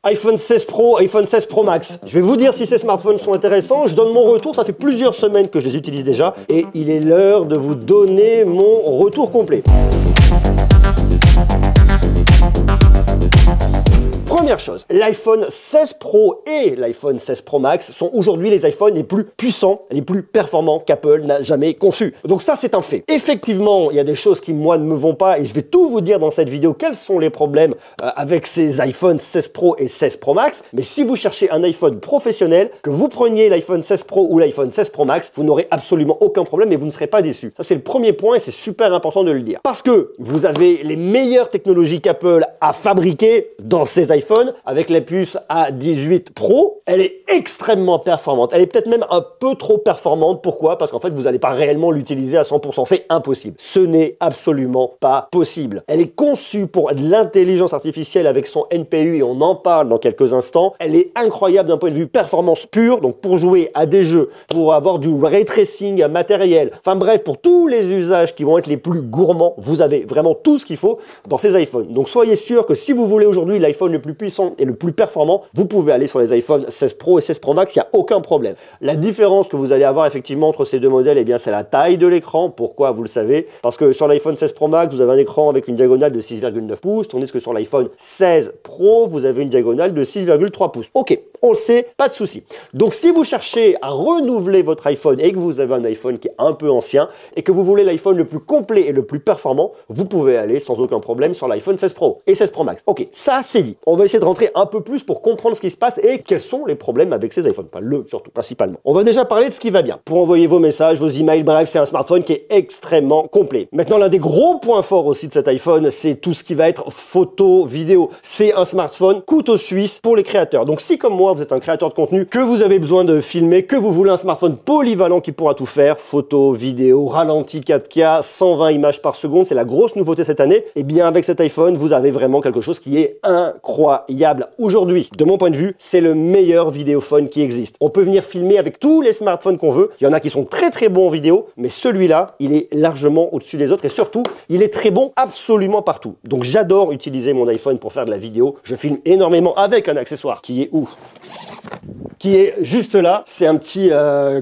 iPhone 16 Pro, iPhone 16 Pro Max. Je vais vous dire si ces smartphones sont intéressants. Je donne mon retour, ça fait plusieurs semaines que je les utilise déjà. Et il est l'heure de vous donner mon retour complet. Première chose, l'iPhone 16 Pro et l'iPhone 16 Pro Max sont aujourd'hui les iPhones les plus puissants, les plus performants qu'Apple n'a jamais conçus. Donc ça, c'est un fait. Effectivement, il y a des choses qui, moi, ne me vont pas et je vais tout vous dire dans cette vidéo quels sont les problèmes avec ces iPhone 16 Pro et 16 Pro Max. Mais si vous cherchez un iPhone professionnel, que vous preniez l'iPhone 16 Pro ou l'iPhone 16 Pro Max, vous n'aurez absolument aucun problème et vous ne serez pas déçus. Ça, c'est le premier point et c'est super important de le dire. Parce que vous avez les meilleures technologies qu'Apple a fabriquées dans ces iPhones. Avec la puce A18 Pro, elle est extrêmement performante. Elle est peut-être même un peu trop performante. Pourquoi? Parce qu'en fait, vous n'allez pas réellement l'utiliser à 100%. C'est impossible. Ce n'est absolument pas possible. Elle est conçue pour l'intelligence artificielle avec son NPU et on en parle dans quelques instants. Elle est incroyable d'un point de vue performance pure. Donc pour jouer à des jeux, pour avoir du ray tracing matériel, enfin bref, pour tous les usages qui vont être les plus gourmands, vous avez vraiment tout ce qu'il faut dans ces iPhones. Donc soyez sûr que si vous voulez aujourd'hui l'iPhone le plus puissant et le plus performant, vous pouvez aller sur les iPhone 16 Pro et 16 Pro Max, il n'y a aucun problème. La différence que vous allez avoir effectivement entre ces deux modèles, eh bien c'est la taille de l'écran. Pourquoi? Vous le savez, parce que sur l'iPhone 16 Pro Max, vous avez un écran avec une diagonale de 6,9 pouces, tandis que sur l'iPhone 16 Pro, vous avez une diagonale de 6,3 pouces. Ok, on le sait, pas de souci. Donc si vous cherchez à renouveler votre iPhone et que vous avez un iPhone qui est un peu ancien et que vous voulez l'iPhone le plus complet et le plus performant, vous pouvez aller sans aucun problème sur l'iPhone 16 Pro et 16 Pro Max. Ok, ça c'est dit. On va essayer de rentrer un peu plus pour comprendre ce qui se passe et quels sont les problèmes avec ces iPhones. Enfin, surtout, principalement. On va déjà parler de ce qui va bien. Pour envoyer vos messages, vos emails, bref, c'est un smartphone qui est extrêmement complet. Maintenant, l'un des gros points forts aussi de cet iPhone, c'est tout ce qui va être photo, vidéo. C'est un smartphone couteau suisse pour les créateurs. Donc, si comme moi, vous êtes un créateur de contenu, que vous avez besoin de filmer, que vous voulez un smartphone polyvalent qui pourra tout faire, photo, vidéo, ralenti 4K, 120 images par seconde, c'est la grosse nouveauté cette année, et bien avec cet iPhone, vous avez vraiment quelque chose qui est incroyable. Aujourd'hui, de mon point de vue, c'est le meilleur vidéophone qui existe. On peut venir filmer avec tous les smartphones qu'on veut. Il y en a qui sont très très bons en vidéo, mais celui-là, il est largement au-dessus des autres et surtout, il est très bon absolument partout. Donc j'adore utiliser mon iPhone pour faire de la vidéo. Je filme énormément avec un accessoire qui est où? Qui est juste là, c'est un petit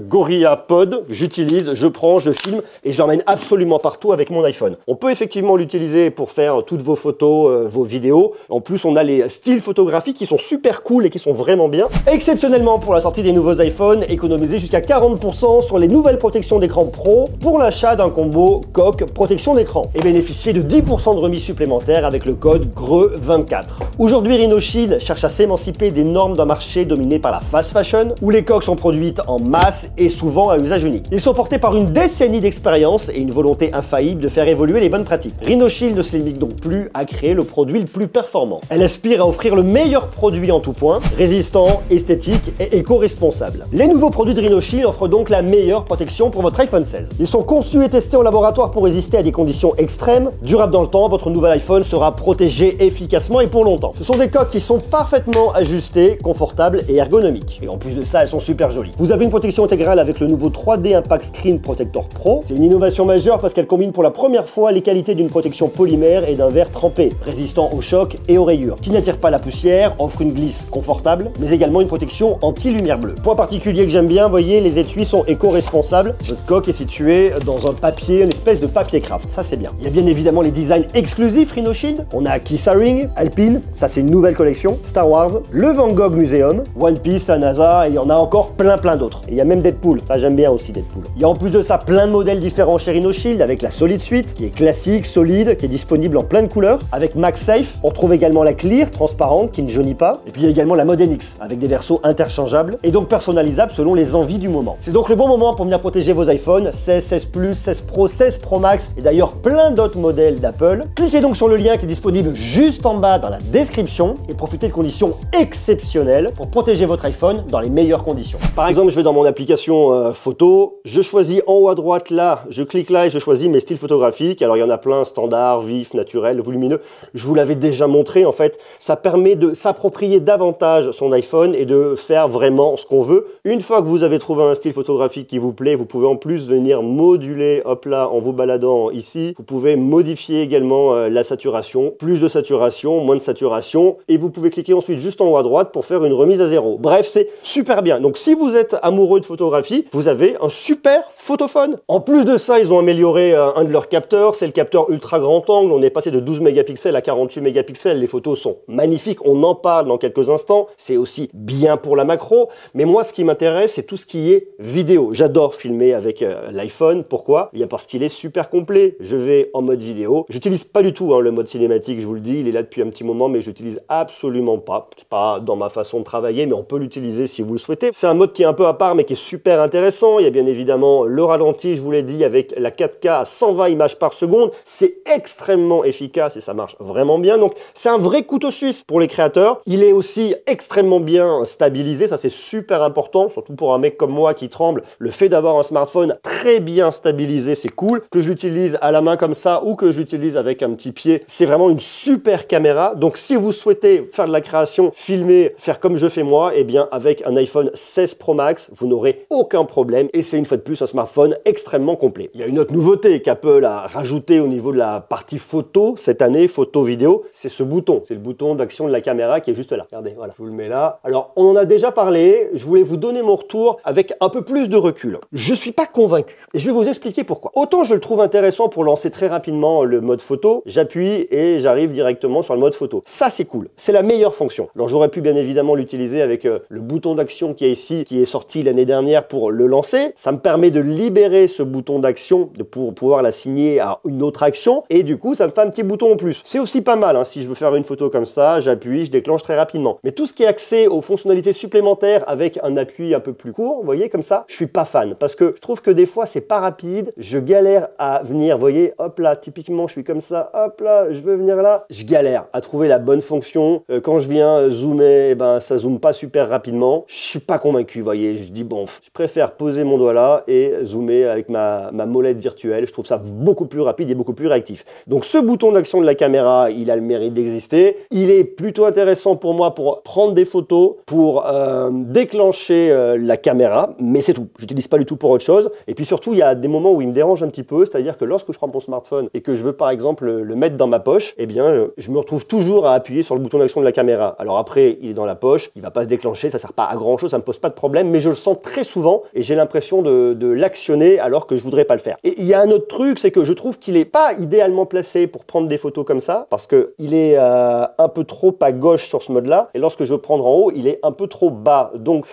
Gorilla Pod, j'utilise, je prends, je filme et je l'emmène absolument partout avec mon iPhone. On peut effectivement l'utiliser pour faire toutes vos photos, vos vidéos. En plus, on a les styles photographiques qui sont super cool et qui sont vraiment bien. Exceptionnellement, pour la sortie des nouveaux iPhones, économisez jusqu'à 40% sur les nouvelles protections d'écran Pro pour l'achat d'un combo coque protection d'écran et bénéficiez de 10% de remise supplémentaire avec le code GREU24. Aujourd'hui, Rhinoshield cherche à s'émanciper des normes d'un marché dominé par la fast fashion, où les coques sont produites en masse et souvent à usage unique. Ils sont portés par une décennie d'expérience et une volonté infaillible de faire évoluer les bonnes pratiques. Rhinoshield ne se limite donc plus à créer le produit le plus performant. Elle aspire à offrir le meilleur produit en tout point, résistant, esthétique et éco-responsable. Les nouveaux produits de Rhinoshield offrent donc la meilleure protection pour votre iPhone 16. Ils sont conçus et testés en laboratoire pour résister à des conditions extrêmes. Durables dans le temps, votre nouvel iPhone sera protégé efficacement et pour longtemps. Ce sont des coques qui sont parfaitement ajustées, confortables et ergonomiques. Et en plus de ça, elles sont super jolies. Vous avez une protection intégrale avec le nouveau 3D Impact Screen Protector Pro. C'est une innovation majeure parce qu'elle combine pour la première fois les qualités d'une protection polymère et d'un verre trempé, résistant aux chocs et aux rayures, qui n'attire pas la poussière, offre une glisse confortable, mais également une protection anti-lumière bleue. Point particulier que j'aime bien, voyez, les étuis sont éco-responsables. Votre coque est située dans un papier, une espèce de papier craft. Ça, c'est bien. Il y a bien évidemment les designs exclusifs Rhinoshield. On a Keysharing, Alpine, ça c'est une nouvelle collection, Star Wars, le Van Gogh Museum, One Piece, la NASA, et il y en a encore plein d'autres. Et il y a même Deadpool, ça j'aime bien aussi Deadpool. Il y a en plus de ça plein de modèles différents chez Rhinoshield avec la Solid Suite, qui est classique, solide, qui est disponible en plein de couleurs. Avec MagSafe, on retrouve également la Clear, transparente, qui ne jaunit pas. Et puis il y a également la Mode NX, avec des versos interchangeables et donc personnalisables selon les envies du moment. C'est donc le bon moment pour venir protéger vos iPhones 16, 16 Plus, 16 Pro, 16 Pro Max et d'ailleurs plein d'autres modèles d'Apple. Cliquez donc sur le lien qui est disponible juste en bas dans la description et profitez de conditions exceptionnelles pour protéger votre iPhone dans les meilleures conditions. Par exemple, je vais dans mon application photo, je choisis en haut à droite là, je clique là et je choisis mes styles photographiques. Alors il y en a plein, standard, vif, naturel, volumineux. Je vous l'avais déjà montré en fait, ça ça permet de s'approprier davantage son iPhone et de faire vraiment ce qu'on veut. Une fois que vous avez trouvé un style photographique qui vous plaît, vous pouvez en plus venir moduler, hop là, en vous baladant ici. Vous pouvez modifier également la saturation, plus de saturation, moins de saturation, et vous pouvez cliquer ensuite juste en haut à droite pour faire une remise à zéro. Bref, c'est super bien. Donc si vous êtes amoureux de photographie, vous avez un super photophone. En plus de ça, ils ont amélioré un de leurs capteurs, c'est le capteur ultra grand angle. On est passé de 12 mégapixels à 48 mégapixels. Les photos sont magnifiques, on en parle dans quelques instants. C'est aussi bien pour la macro, mais moi ce qui m'intéresse, c'est tout ce qui est vidéo. J'adore filmer avec l'iPhone. Pourquoi? Eh bien parce qu'il est super complet. Je vais en mode vidéo. J'utilise pas du tout le mode cinématique, je vous le dis, il est là depuis un petit moment, mais je l'utilise absolument pas. C'est pas dans ma façon de travailler, mais on peut l'utiliser si vous le souhaitez. C'est un mode qui est un peu à part, mais qui est super intéressant. Il y a bien évidemment le ralenti, je vous l'ai dit, avec la 4K à 120 images par seconde. C'est extrêmement efficace et ça marche vraiment bien. Donc c'est un vrai couteau suisse pour les créateurs. Il est aussi extrêmement bien stabilisé, ça c'est super important, surtout pour un mec comme moi qui tremble. Le fait d'avoir un smartphone très bien stabilisé, c'est cool. Que je l'utilise à la main comme ça ou que je l'utilise avec un petit pied, c'est vraiment une super caméra. Donc si vous souhaitez faire de la création, filmer, faire comme je fais moi, eh bien avec un iPhone 16 Pro Max, vous n'aurez aucun problème et c'est une fois de plus un smartphone extrêmement complet. Il y a une autre nouveauté qu'Apple a rajouté au niveau de la partie photo cette année, photo vidéo, c'est ce bouton. C'est le bouton d'action de la caméra qui est juste là. Regardez, voilà, je vous le mets là. Alors on en a déjà parlé, je voulais vous donner mon retour avec un peu plus de recul. Je suis pas convaincu et je vais vous expliquer pourquoi. Autant je le trouve intéressant pour lancer très rapidement le mode photo, j'appuie et j'arrive directement sur le mode photo. Ça c'est cool, c'est la meilleure fonction. Alors j'aurais pu bien évidemment l'utiliser avec le bouton d'action qui est ici, qui est sorti l'année dernière pour le lancer. Ça me permet de libérer ce bouton d'action pour pouvoir l'assigner à une autre action et du coup ça me fait un petit bouton en plus. C'est aussi pas mal, hein, si je veux faire une photo comme ça, j'appuie, je déclenche très rapidement. Mais tout ce qui est accès aux fonctionnalités supplémentaires avec un appui un peu plus court, vous voyez comme ça, je suis pas fan parce que je trouve que des fois c'est pas rapide, je galère à venir, vous voyez, hop là, typiquement je suis comme ça, hop là, je veux venir là, je galère à trouver la bonne fonction. Quand je viens zoomer, eh ben ça zoome pas super rapidement. Je suis pas convaincu, vous voyez, je dis bon, je préfère poser mon doigt là et zoomer avec ma molette virtuelle. Je trouve ça beaucoup plus rapide et beaucoup plus réactif. Donc ce bouton d'action de la caméra, il a le mérite d'exister. Il est plutôt intéressant pour moi pour prendre des photos, pour déclencher la caméra, mais c'est tout. J'utilise pas du tout pour autre chose. Et puis surtout, il y a des moments où il me dérange un petit peu, c'est-à-dire que lorsque je prends mon smartphone et que je veux par exemple le mettre dans ma poche, eh bien je me retrouve toujours à appuyer sur le bouton d'action de la caméra. Alors après, il est dans la poche, il va pas se déclencher, ça sert pas à grand chose, ça me pose pas de problème, mais je le sens très souvent et j'ai l'impression de l'actionner alors que je voudrais pas le faire. Et il y a un autre truc, c'est que je trouve qu'il est pas idéalement placé pour prendre des photos comme ça, parce que il est un peu trop à gauche sur ce mode-là, et lorsque je veux prendre en haut, il est un peu trop bas. Donc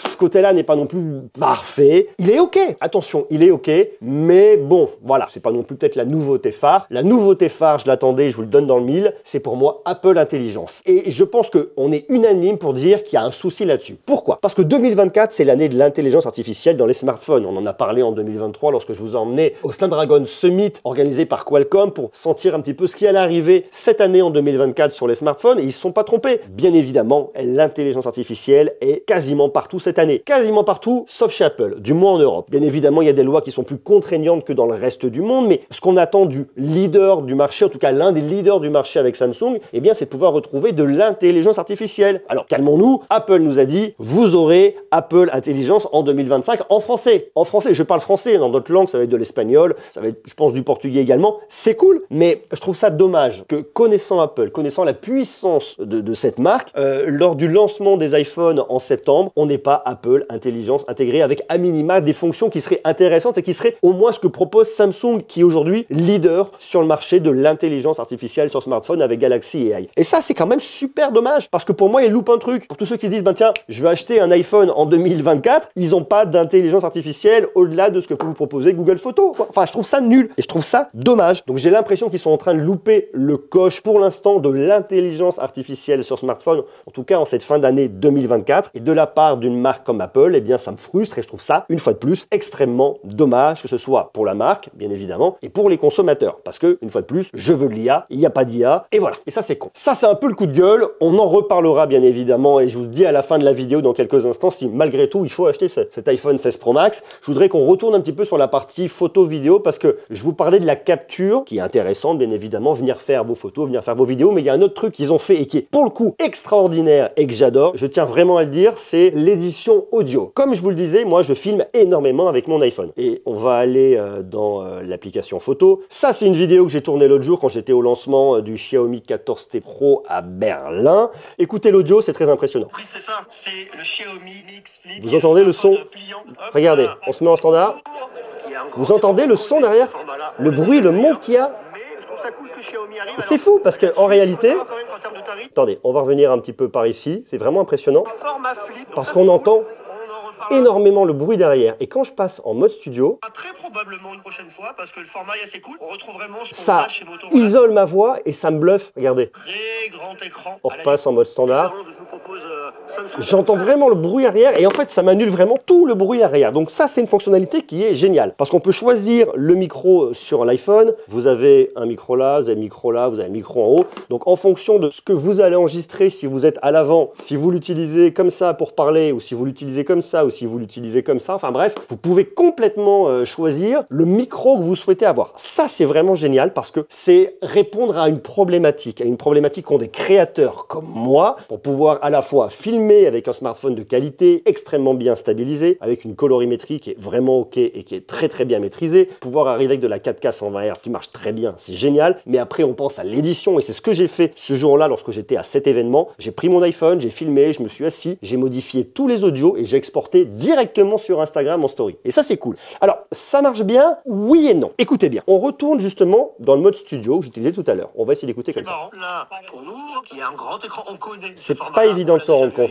ce côté-là n'est pas non plus parfait. Il est ok, attention, il est ok, mais bon, voilà, c'est pas non plus peut-être la nouveauté phare. La nouveauté phare, je l'attendais, je vous le donne dans le mille, c'est pour moi Apple Intelligence. Et je pense qu'on est unanime pour dire qu'il y a un souci là-dessus. Pourquoi? Parce que 2024, c'est l'année de l'intelligence artificielle dans les smartphones. On en a parlé en 2023 lorsque je vous ai emmené au Snapdragon Summit organisé par Qualcomm pour sentir un petit peu ce qui allait arriver cette année en 2024 sur les smartphones, et ils ne se sont pas trompés. Bien évidemment, l'intelligence artificielle est quasiment partout cette année. Quasiment partout, sauf chez Apple, du moins en Europe. Bien évidemment, il y a des lois qui sont plus contraignantes que dans le reste du monde, mais ce qu'on attend du leader du marché, en tout cas l'un des leaders du marché avec Samsung, eh bien c'est de pouvoir retrouver de l'intelligence artificielle. Alors calmons-nous, Apple nous a dit, vous aurez Apple Intelligence en 2025 en français. En français, je parle français, dans d'autres langues, ça va être de l'espagnol, ça va être, je pense, du portugais également. C'est cool, mais je trouve ça dommage que connaissant Apple, connaissant la puissance de cette marque, lors du lancement des iPhones en septembre, on n'ait pas Apple Intelligence intégrée avec à minima des fonctions qui seraient intéressantes et qui seraient au moins ce que propose Samsung, qui est aujourd'hui leader sur le marché de l'intelligence artificielle sur smartphone avec Galaxy AI. Et ça, c'est quand même super dommage, parce que pour moi, ils loupent un truc. Pour tous ceux qui se disent, ben tiens, je vais acheter un iPhone en 2024, ils n'ont pas d'intelligence artificielle au-delà de ce que peut vous proposer Google Photos, quoi. Enfin, je trouve ça nul et je trouve ça dommage. Donc j'ai l'impression qu'ils sont en train de louper le coche pour l'instant de l'intelligence artificielle sur smartphone, en tout cas en cette fin d'année 2024. Et de la part d'une marque comme Apple, eh bien ça me frustre et je trouve ça, une fois de plus, extrêmement dommage, que ce soit pour la marque, bien évidemment, et pour les consommateurs. Parce que, une fois de plus, je veux de l'IA, il n'y a pas d'IA, et voilà. Et ça, c'est con. Ça, c'est un peu le coup de gueule. On en reparlera, bien évidemment, et je vous dis à la fin de la vidéo, dans quelques instants, si malgré tout, il faut acheter cet iPhone 16 Pro Max. Je voudrais qu'on retourne un petit peu sur la partie photo-vidéo, parce que je vous parlais de la capture, qui est intéressante, bien évidemment, venir faire vos photos, venir faire vos vidéos, mais il y a un autre truc qu'ils ont ont fait et qui est pour le coup extraordinaire et que j'adore, je tiens vraiment à le dire, c'est l'édition audio. Comme je vous le disais, moi je filme énormément avec mon iPhone. Et on va aller dans l'application photo. Ça, c'est une vidéo que j'ai tournée l'autre jour quand j'étais au lancement du Xiaomi 14T Pro à Berlin. Écoutez l'audio, c'est très impressionnant. Oui, c'est ça, c'est le Xiaomi Mix Flip. Vous entendez le son? Regardez, on se met en standard. Vous entendez le son derrière? Le bruit, le monde qu'il y a? C'est fou parce qu'en réalité, attendez, on va revenir un petit peu par ici, c'est vraiment impressionnant parce qu'on entend énormément le bruit derrière. Et quand je passe en mode studio, très probablement une prochaine fois parce que le format est assez cool. On retrouve vraiment ce qu'on ça a chez Motorola. isole ma voix et ça me bluffe. Regardez, Très grand écran. on repasse en mode standard. Samsung. J'entends vraiment le bruit arrière et en fait ça m'annule vraiment tout le bruit arrière. Donc ça c'est une fonctionnalité qui est géniale parce qu'on peut choisir le micro sur l'iPhone. Vous avez un micro là, vous avez un micro là, vous avez un micro en haut. Donc en fonction de ce que vous allez enregistrer, si vous êtes à l'avant, si vous l'utilisez comme ça pour parler ou si vous l'utilisez comme ça ou si vous l'utilisez comme ça, enfin bref, vous pouvez complètement choisir le micro que vous souhaitez avoir. Ça c'est vraiment génial parce que c'est répondre à une problématique qu'ont des créateurs comme moi pour pouvoir à la fois filmer avec un smartphone de qualité, extrêmement bien stabilisé, avec une colorimétrie qui est vraiment ok et qui est très bien maîtrisée, pouvoir arriver avec de la 4K 120 Hz qui marche très bien, c'est génial, mais après on pense à l'édition et c'est ce que j'ai fait ce jour-là lorsque j'étais à cet événement. J'ai pris mon iPhone, j'ai filmé, je me suis assis, j'ai modifié tous les audios et j'ai exporté directement sur Instagram en story. Et ça c'est cool. Alors, ça marche bien? Oui et non. Écoutez bien, on retourne justement dans le mode studio que j'utilisais tout à l'heure. On va essayer d'écouter comme ça. Là, on ouvre, il y a un grand écran, on connaît. C'est pas évident de s'en rendre compte.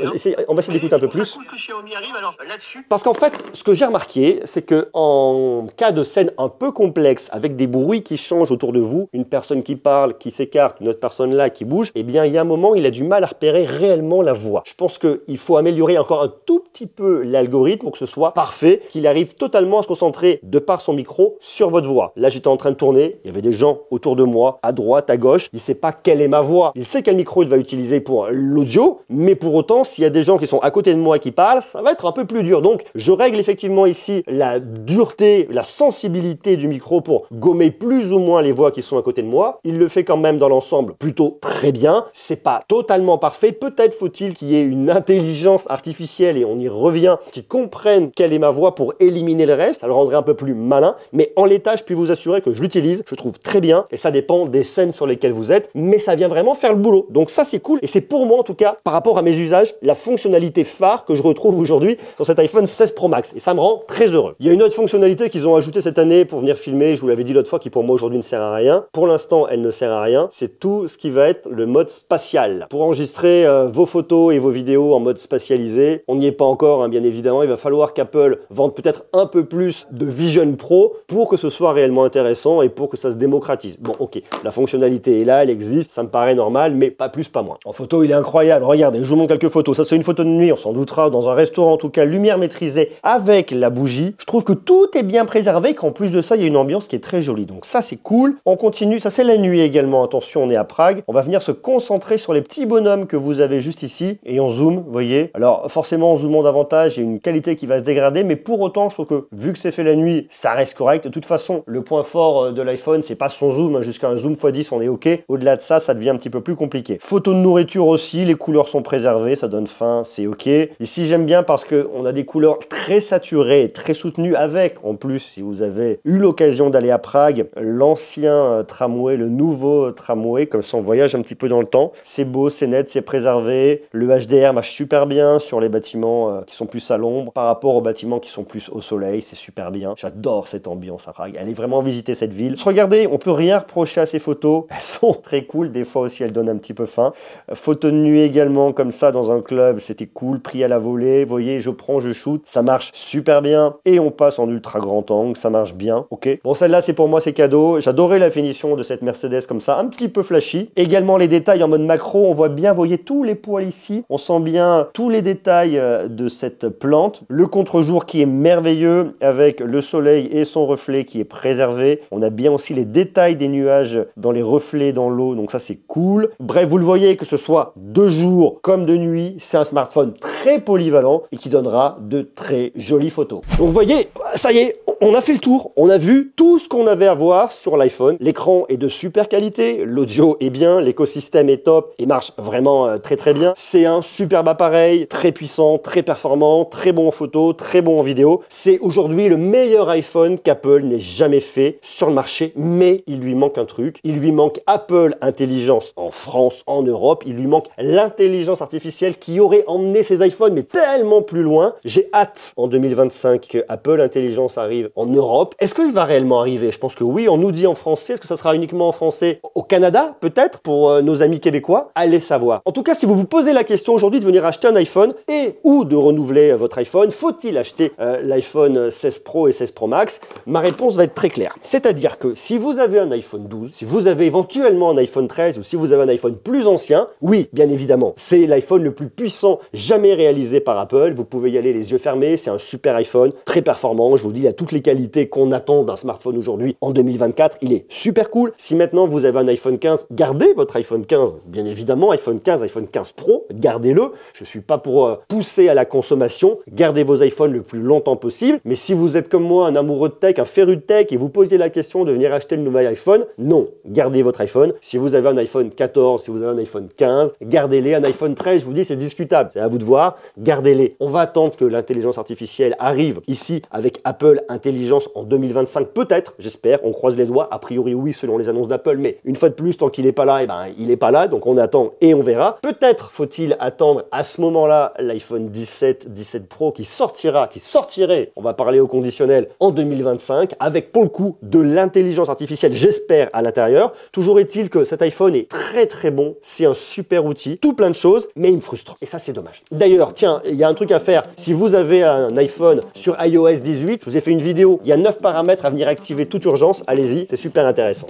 On va essayer d'écouter un peu plus. Cool que Xiaomi arrive alors là-dessus. Parce qu'en fait, ce que j'ai remarqué, c'est que en cas de scène un peu complexe, avec des bruits qui changent autour de vous, une personne qui parle, qui s'écarte, une autre personne là qui bouge, eh bien, il y a un moment, il a du mal à repérer réellement la voix. Je pense qu'il faut améliorer encore un tout petit peu l'algorithme pour que ce soit parfait, qu'il arrive totalement à se concentrer de par son micro sur votre voix. Là, j'étais en train de tourner, il y avait des gens autour de moi, à droite, à gauche. Il ne sait pas quelle est ma voix. Il sait quel micro il va utiliser pour l'audio, mais pour autant, s'il y a des gens qui sont à côté de moi qui parlent, ça va être un peu plus dur. Donc, je règle effectivement ici la dureté, la sensibilité du micro pour gommer plus ou moins les voix qui sont à côté de moi. Il le fait quand même dans l'ensemble plutôt très bien. C'est pas totalement parfait. Peut-être faut-il qu'il y ait une intelligence artificielle, et on y revient, qui comprenne quelle est ma voix pour éliminer le reste. Ça le rendrait un peu plus malin. Mais en l'état, je puis vous assurer que je l'utilise. Je trouve très bien. Et ça dépend des scènes sur lesquelles vous êtes. Mais ça vient vraiment faire le boulot. Donc ça, c'est cool. Et c'est pour moi, en tout cas, par rapport à mes usages, la fonctionnalité phare que je retrouve aujourd'hui sur cet iPhone 16 Pro Max. Et ça me rend très heureux. Il y a une autre fonctionnalité qu'ils ont ajoutée cette année pour venir filmer. Je vous l'avais dit l'autre fois, qui pour moi aujourd'hui ne sert à rien. Pour l'instant, elle ne sert à rien. C'est tout ce qui va être le mode spatial. Pour enregistrer vos photos et vos vidéos en mode spatialisé, on n'y est pas encore, hein, bien évidemment. Il va falloir qu'Apple vende peut-être un peu plus de Vision Pro pour que ce soit réellement intéressant et pour que ça se démocratise. Bon, ok, la fonctionnalité est là, elle existe, ça me paraît normal, mais pas plus, pas moins. En photo, il est incroyable. Regardez, je vous montre quelques photos. Ça, c'est une photo de nuit, on s'en doutera, dans un restaurant, en tout cas, lumière maîtrisée avec la bougie. Je trouve que tout est bien préservé, qu'en plus de ça, il y a une ambiance qui est très jolie. Donc ça, c'est cool. On continue. Ça, c'est la nuit également. Attention, on est à Prague. On va venir se concentrer sur les petits bonhommes que vous avez juste ici. Et on zoome, vous voyez. Alors, forcément, en zoomant davantage, il y a une qualité qui va se dégrader, mais pour autant, je trouve que, vu que c'est fait la nuit, ça reste correct. De toute façon, le point fort de l'iPhone, c'est pas son zoom. Jusqu'à un zoom x10, on est OK. Au-delà de ça, ça devient un petit peu plus compliqué. Photo de nourriture aussi. Les couleurs sont préservées. Ça donne faim. C'est OK. Ici, j'aime bien parce qu'on a des couleurs très saturées, très soutenues avec, en plus, si vous avez eu l'occasion d'aller à Prague, l'ancien tramway, le nouveau tramway, comme ça on voyage un petit peu dans le temps. C'est beau, c'est net, c'est préservé. Le HDR marche super bien sur les bâtiments qui sont plus à l'ombre par rapport aux bâtiments qui sont plus au soleil. C'est super bien. J'adore cette ambiance à Prague. Allez vraiment visiter cette ville. Regardez, on peut rien reprocher à ces photos. Elles sont très cool. Des fois aussi, elles donnent un petit peu faim. Photo de nuit également, comme ça, dans un club. C'était cool. Pris à la volée. Vous voyez, je prends, je shoot. Ça marche super bien. Et on passe en ultra grand angle. Ça marche bien. Ok. Bon, celle-là, c'est pour moi, c'est cadeau. J'adorais la finition de cette Mercedes comme ça. Un petit peu flashy. Également, les détails en mode macro. On voit bien, vous voyez, tous les poils ici. On sent bien tous les détails de cette plante. Le contre-jour qui est merveilleux avec le soleil et son reflet qui est préservé. On a bien aussi les détails des nuages dans les reflets dans l'eau. Donc ça, c'est cool. Bref, vous le voyez, que ce soit de jour comme de nuit, c'est un smartphone très polyvalent et qui donnera de très jolies photos. Donc vous voyez, ça y est, on a fait le tour, on a vu tout ce qu'on avait à voir sur l'iPhone. L'écran est de super qualité, l'audio est bien, l'écosystème est top et marche vraiment très bien. C'est un superbe appareil, très puissant, très performant, très bon en photo, très bon en vidéo. C'est aujourd'hui le meilleur iPhone qu'Apple n'ait jamais fait sur le marché, mais il lui manque un truc. Il lui manque Apple Intelligence en France, en Europe. Il lui manque l'intelligence artificielle qui aurait emmené ces iPhones, mais tellement plus loin. J'ai hâte en 2025 que Apple Intelligence arrive en Europe. Est-ce qu'il va réellement arriver? Je pense que oui, on nous dit en français. Est-ce que ça sera uniquement en français au Canada, peut-être, pour nos amis québécois? Allez savoir. En tout cas, si vous vous posez la question aujourd'hui de venir acheter un iPhone et ou de renouveler votre iPhone, faut-il acheter l'iPhone 16 Pro et 16 Pro Max? Ma réponse va être très claire. C'est-à-dire que si vous avez un iPhone 12, si vous avez éventuellement un iPhone 13 ou si vous avez un iPhone plus ancien, oui, bien évidemment, c'est l'iPhone le plus puissant jamais réalisé par Apple. Vous pouvez y aller les yeux fermés, c'est un super iPhone, très performant. Je vous dis, il a toutes les qualités qu'on attend d'un smartphone aujourd'hui en 2024. Il est super cool. Si maintenant vous avez un iPhone 15, gardez votre iPhone 15. Bien évidemment, iPhone 15, iPhone 15 Pro, gardez-le. Je ne suis pas pour pousser à la consommation. Gardez vos iPhones le plus longtemps possible. Mais si vous êtes comme moi, un amoureux de tech, un féru de tech, et vous posez la question de venir acheter le nouvel iPhone, non, gardez votre iPhone. Si vous avez un iPhone 14, si vous avez un iPhone 15, gardez-les. Un iPhone 13, je vous dis, c'est discutable. C'est à vous de voir. Gardez-les. On va attendre que l'intelligence artificielle arrive ici avec Apple Intelligence en 2025, peut-être, j'espère. On croise les doigts. A priori, oui, selon les annonces d'Apple. Mais une fois de plus, tant qu'il n'est pas là, eh ben, il n'est pas là. Donc on attend et on verra. Peut-être faut-il attendre à ce moment-là l'iPhone 17, 17 Pro qui sortirait, on va parler au conditionnel, en 2025, avec pour le coup de l'intelligence artificielle, j'espère, à l'intérieur. Toujours est-il que cet iPhone est très bon, c'est un super outil, tout plein de choses, mais il me frustre. Et ça, c'est dommage. D'ailleurs, tiens, il y a un truc à faire. Si vous avez un iPhone sur iOS 18, je vous ai fait une vidéo, il y a 9 paramètres à venir activer toute urgence, allez-y, c'est super intéressant.